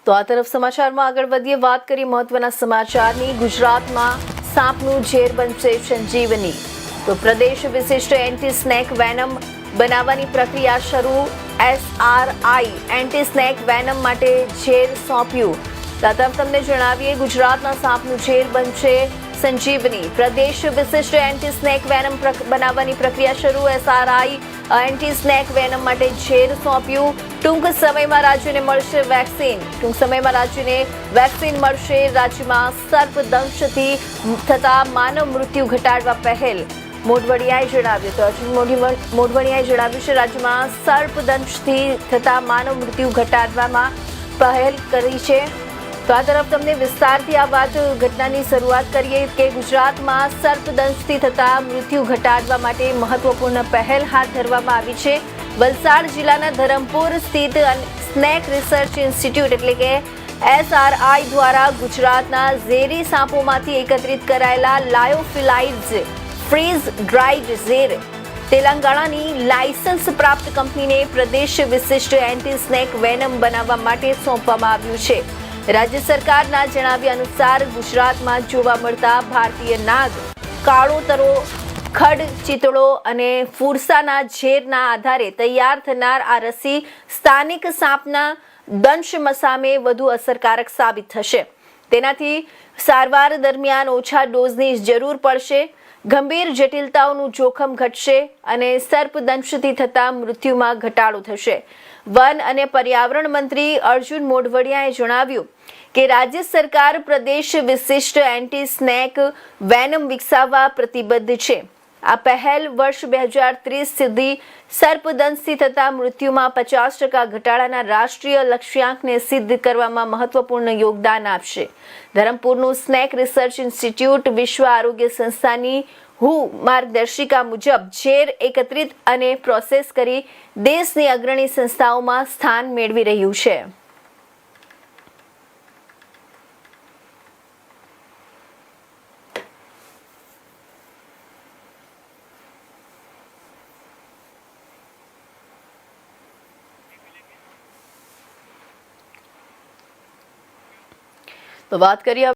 તો આ તરફ સમાચારમાં આગળ વધીએ, વાત કરીએ મહત્વના સમાચારની। ગુજરાતમાં સાપનું ઝેર બનશે સંજીવની। તો પ્રદેશ વિશિષ્ટ એન્ટી સ્નેક વેનમ બનાવવાની પ્રક્રિયા શરૂ। SRI એન્ટી સ્નેક વેનમ માટે ઝેર સોંપ્યું। તો આ તરફ તમને જણાવીએ, ગુજરાતના સાપનું ઝેર બનશે સંજીવની। પ્રદેશ વિશિષ્ટ એન્ટી સ્નેક વેનમ બનાવવાની પ્રક્રિયા શરૂ। SRI એન્ટી સ્નેક વેનમ માટે ઝેર સોંપ્યું। ટૂંક સમયમાં રાજ્યને મળશે વેક્સિન। ટૂંક સમયમાં રાજ્યને વેક્સિન મળશે। રાજ્યમાં સર્પદંશથી થતા માનવ મૃત્યુ ઘટાડવા પહેલ। મોઢવડિયાએ જણાવ્યું। તો અર્જુન મોઢવડિયાએ જણાવ્યું છે, રાજ્યમાં સર્પદંશથી થતા માનવ મૃત્યુ ઘટાડવામાં પહેલ કરી છે। તો આ તરફ તમને વિસ્તારથી આ વાત ઘટનાની શરૂઆત કરીએ કે ગુજરાતમાં સર્પદંશથી થતા મૃત્યુ ઘટાડવા માટે મહત્વપૂર્ણ પહેલ હાથ ધરવામાં આવી છે। વલસાડ જિલ્લાના ધરમપુર સ્થિત સ્નેક રિસર્ચ ઇન્સ્ટિટ્યૂટ એટલે કે SRI દ્વારા ગુજરાતના ઝેરી સાપોમાંથી એકત્રિત કરાયેલા લાયોફિલાઇઝ ફ્રીઝ ડ્રાઇડ ઝેર તેલંગાણાની લાયસન્સ પ્રાપ્ત કંપનીને પ્રદેશ વિશિષ્ટ એન્ટી સ્નેક વેનમ બનાવવા માટે સોંપવામાં આવ્યું છે। રાજ્ય સરકારના જણાવ્યા અનુસાર ગુજરાતમાં જોવા મળતા ભારતીય નાગ, કાળોતરો, ખડ ચિતળો અને ફુરસાના ઝેરના આધારે તૈયાર થનાર આ રસી સ્થાનિક સાપના દંશ સામે વધુ અસરકારક સાબિત થશે। તેનાથી સારવાર દરમિયાન ઓછા ડોઝની જરૂર પડશે, ગંભીર જટિલતાઓનું જોખમ ઘટશે અને સર્પદંશથી થતા મૃત્યુમાં ઘટાડો થશે। વન અને પર્યાવરણ મંત્રી અર્જુન મોઢવડિયાએ જણાવ્યું કે રાજ્ય સરકાર પ્રદેશ વિશિષ્ટ એન્ટી સ્નેક વેનમ વિકસાવવા પ્રતિબદ્ધ છે। આ પહેલ વર્ષ 2030 સુધી સર્પદંશથી થતા મૃત્યુમાં 50% ઘટાડાના રાષ્ટ્રીય લક્ષ્યાંકને સિદ્ધ કરવામાં મહત્વપૂર્ણ યોગદાન આપશે। ધરમપુરનું સ્નેક રિસર્ચ ઇન્સ્ટિટ્યૂટ વિશ્વ આરોગ્ય સંસ્થાની WHO માર્ગદર્શિકા મુજબ ઝેર એકત્રિત અને પ્રોસેસ કરી દેશની અગ્રણી સંસ્થાઓમાં સ્થાન મેળવી રહ્યું છે। તો વાત કરીએ